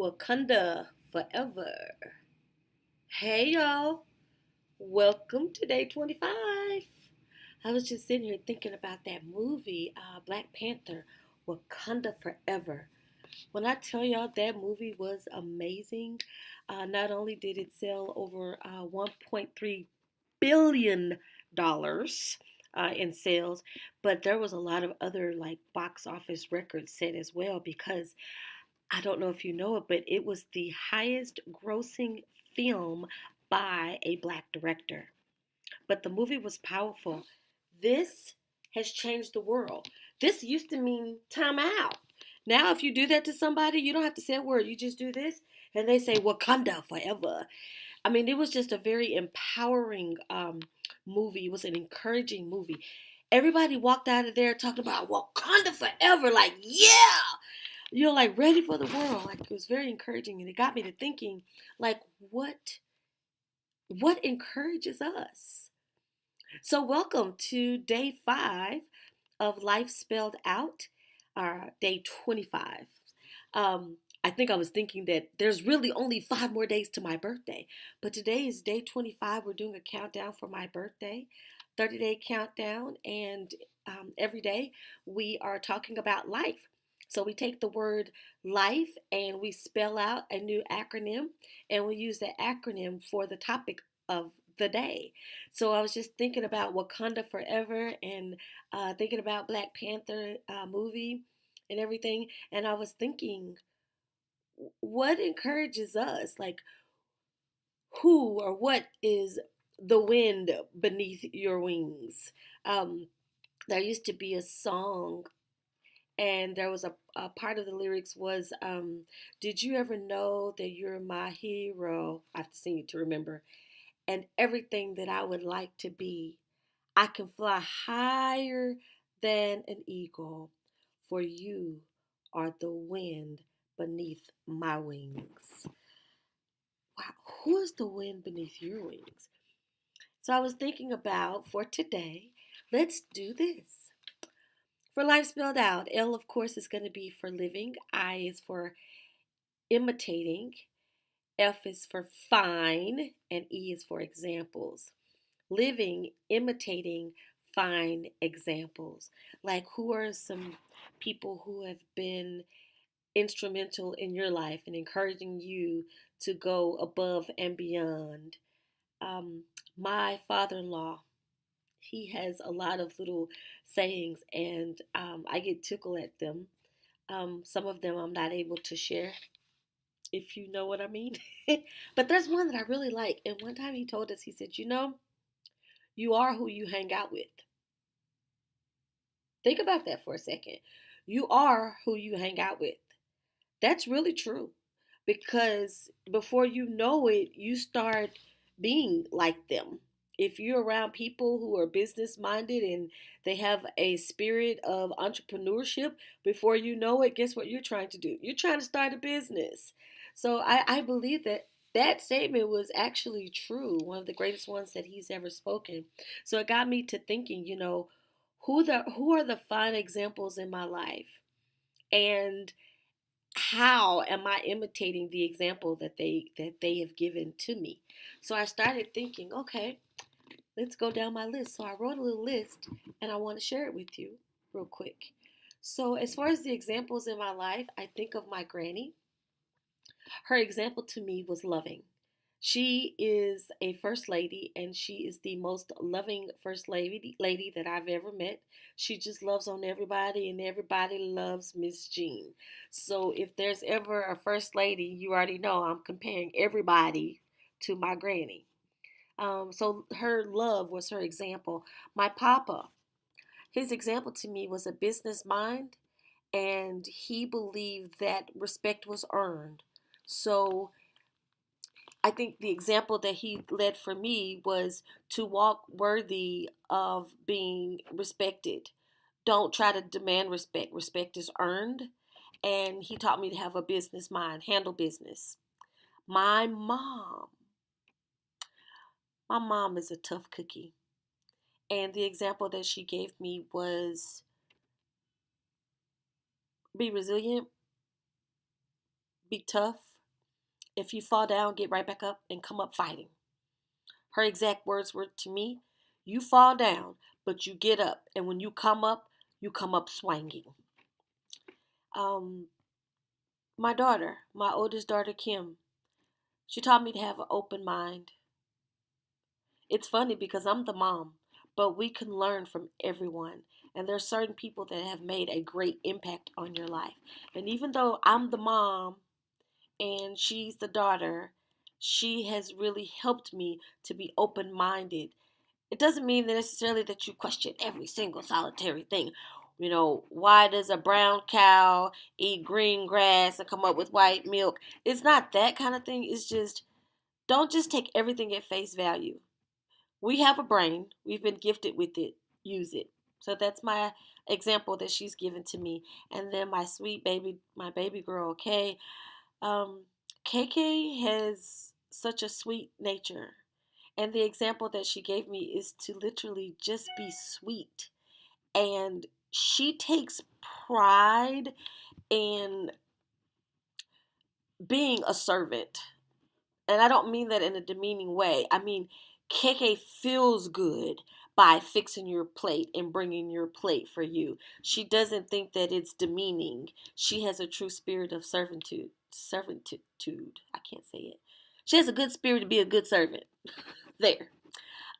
Wakanda forever. Hey y'all, welcome to day 25. I was just sitting here thinking about that movie, Black Panther, Wakanda Forever. When I tell y'all that movie was amazing, not only did it sell over $1.3 billion in sales, but there was a lot of other like box office records set as well because I don't know if you know it, but it was the highest grossing film by a black director. But the movie was powerful. This has changed the world. This used to mean time out. Now, if you do that to somebody, you don't have to say a word. You just do this, and they say Wakanda forever. I mean, it was just a very empowering movie. It was an encouraging movie. Everybody walked out of there talking about Wakanda forever. Like, yeah, like ready for the world. Like it was very encouraging, and it got me to thinking, like, what encourages us? So welcome to day 5 of Life Spelled Out, day 25. I think I was thinking that there's really only 5 more days to my birthday, but today is day 25. We're doing a countdown for my birthday, 30-day countdown, and every day we are talking about life. So we take the word life and we spell out a new acronym, and we use the acronym for the topic of the day. So I was just thinking about Wakanda Forever and thinking about Black Panther movie and everything, and I was thinking, what encourages us? Like, who or what is the wind beneath your wings? Um, there used to be a song, and there was a part of the lyrics was, "Did you ever know that you're my hero?" I have to sing it to remember. And everything that I would like to be, I can fly higher than an eagle, for you are the wind beneath my wings. Wow, who is the wind beneath your wings? So I was thinking about for today, let's do this. For life spelled out, L, of course, is going to be for living, I is for imitating, F is for fine, and E is for examples. Living, imitating fine examples. Like, who are some people who have been instrumental in your life and encouraging you to go above and beyond? Um, my father in law, he has a lot of little sayings, and I get tickled at them. Some of them I'm not able to share, if you know what I mean. But there's one that I really like. And one time he told us, he said, you are who you hang out with. Think about that for a second. You are who you hang out with. That's really true because before you know it, you start being like them. If you're around people who are business minded and they have a spirit of entrepreneurship, before you know it, guess what you're trying to do? You're trying to start a business. So I believe that that statement was actually true, one of the greatest ones that he's ever spoken. So it got me to thinking, who are the fine examples in my life? And how am I imitating the example that they have given to me? So I started thinking, okay, let's go down my list. So I wrote a little list and I want to share it with you real quick. So as far as the examples in my life, I think of my granny. Her example to me was loving. She is a first lady, and she is the most loving first lady that I've ever met. She just loves on everybody, and everybody loves Miss Jean. So if there's ever a first lady, you already know I'm comparing everybody to my granny. So her love was her example. My papa, his example to me was a business mind, and he believed that respect was earned. So I think the example that he led for me was to walk worthy of being respected. Don't try to demand respect. Respect is earned. And he taught me to have a business mind, handle business. My mom, my mom is a tough cookie. And the example that she gave me was be resilient, be tough, If you fall down, get right back up and come up fighting. Her exact words were to me, you fall down, but you get up. And when you come up swinging. Um, my daughter, my oldest daughter, Kim, she taught me to have an open mind. It's funny because I'm the mom, but we can learn from everyone. And there are certain people that have made a great impact on your life. And even though I'm the mom and she's the daughter, she has really helped me to be open minded. It doesn't mean that necessarily that you question every single solitary thing. You know, why does a brown cow eat green grass and come up with white milk? It's not that kind of thing. It's just, don't just take everything at face value. We have a brain. We've been gifted with it. Use it. So that's my example that she's given to me. And then my sweet baby, my baby girl, Kay. KK has such a sweet nature. And the example that she gave me is to literally just be sweet. And she takes pride in being a servant. And I don't mean that in a demeaning way. I mean, KK feels good by fixing your plate and bringing your plate for you. She doesn't think that it's demeaning. She has a true spirit of servitude. Servitude. I can't say it. She has a good spirit to be a good servant. There.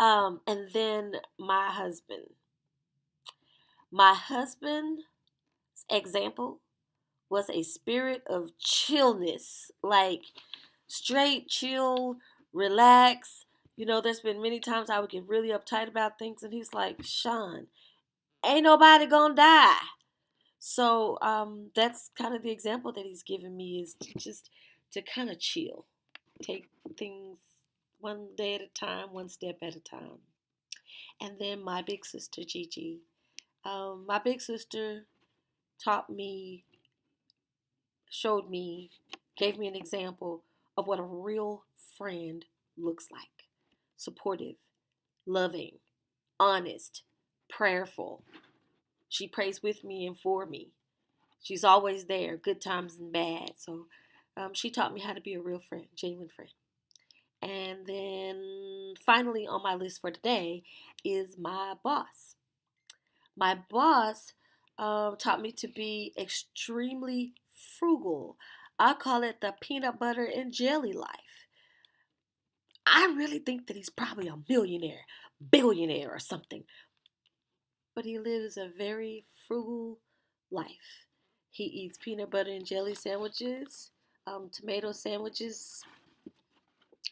And then my husband. My husband's example was a spirit of chillness. Like, straight, chill, relax. You know, there's been many times I would get really uptight about things, and he's like, Sean, ain't nobody gonna die. So that's kind of the example that he's given me, is just to kind of chill. Take things one day at a time, one step at a time. And then my big sister, Gigi. My big sister taught me, showed me, gave me an example of what a real friend looks like. Supportive, loving, honest, prayerful. She prays with me and for me. She's always there, good times and bad. So she taught me how to be a real friend, genuine friend. And then finally on my list for today is my boss. My boss taught me to be extremely frugal. I call it the peanut butter and jelly life. I really think that he's probably a millionaire, billionaire, or something, but he lives a very frugal life. He eats peanut butter and jelly sandwiches, tomato sandwiches.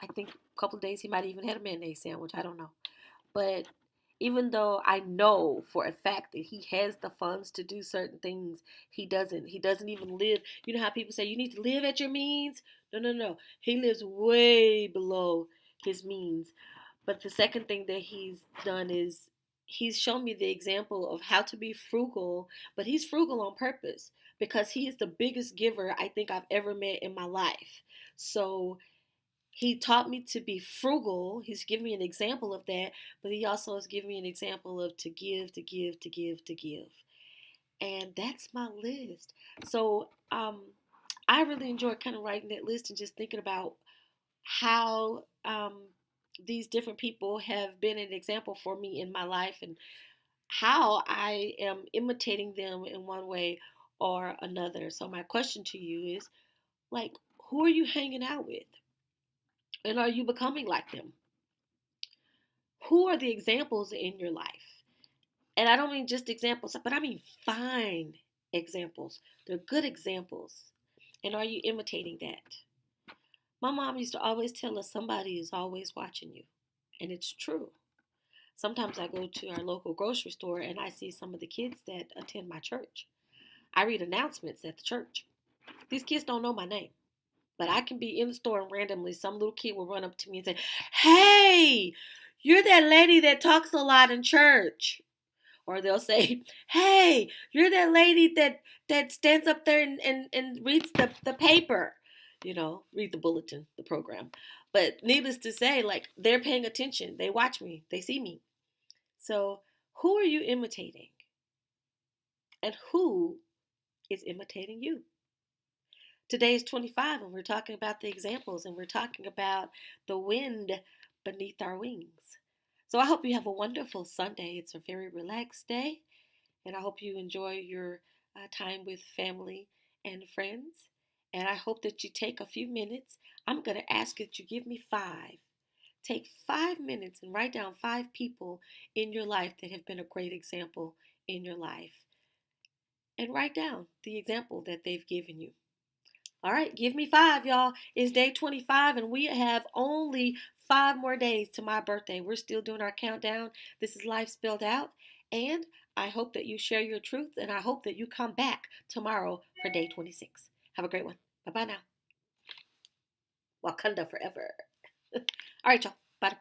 I think a couple of days he might even had a mayonnaise sandwich. I don't know. But even though I know for a fact that he has the funds to do certain things, he doesn't. He doesn't even live. You know how people say you need to live at your means? No, no, no. He lives way below his means. But the second thing that he's done is he's shown me the example of how to be frugal, but he's frugal on purpose because he is the biggest giver I think I've ever met in my life. So he taught me to be frugal. He's given me an example of that, but he also has given me an example of to give, to give, to give, to give. And that's my list. So I really enjoyed kind of writing that list and just thinking about how these different people have been an example for me in my life and how I am imitating them in one way or another. So my question to you is, like, who are you hanging out with? And are you becoming like them? Who are the examples in your life? And I don't mean just examples, but I mean fine examples. They're good examples. And are you imitating that? My mom used to always tell us somebody is always watching you. And it's true. Sometimes I go to our local grocery store and I see some of the kids that attend my church. I read announcements at the church. These kids don't know my name. But I can be in the store and randomly some little kid will run up to me and say, hey, you're that lady that talks a lot in church. Or they'll say, hey, you're that lady that stands up there and reads the paper. You know, read the bulletin, the program. But needless to say, like, they're paying attention. They watch me. They see me. So who are you imitating? And who is imitating you? Today is 25, and we're talking about the examples, and we're talking about the wind beneath our wings. So I hope you have a wonderful Sunday. It's a very relaxed day, and I hope you enjoy your time with family and friends. And I hope that you take a few minutes. I'm going to ask that you give me five. Take 5 minutes and write down five people in your life that have been a great example in your life. And write down the example that they've given you. All right, give me five, y'all. It's day 25, and we have only 5 more days to my birthday. We're still doing our countdown. This is Life Spelled Out, and I hope that you share your truth, and I hope that you come back tomorrow for day 26. Have a great one. Bye bye now. Wakanda forever. All right, y'all. Bye.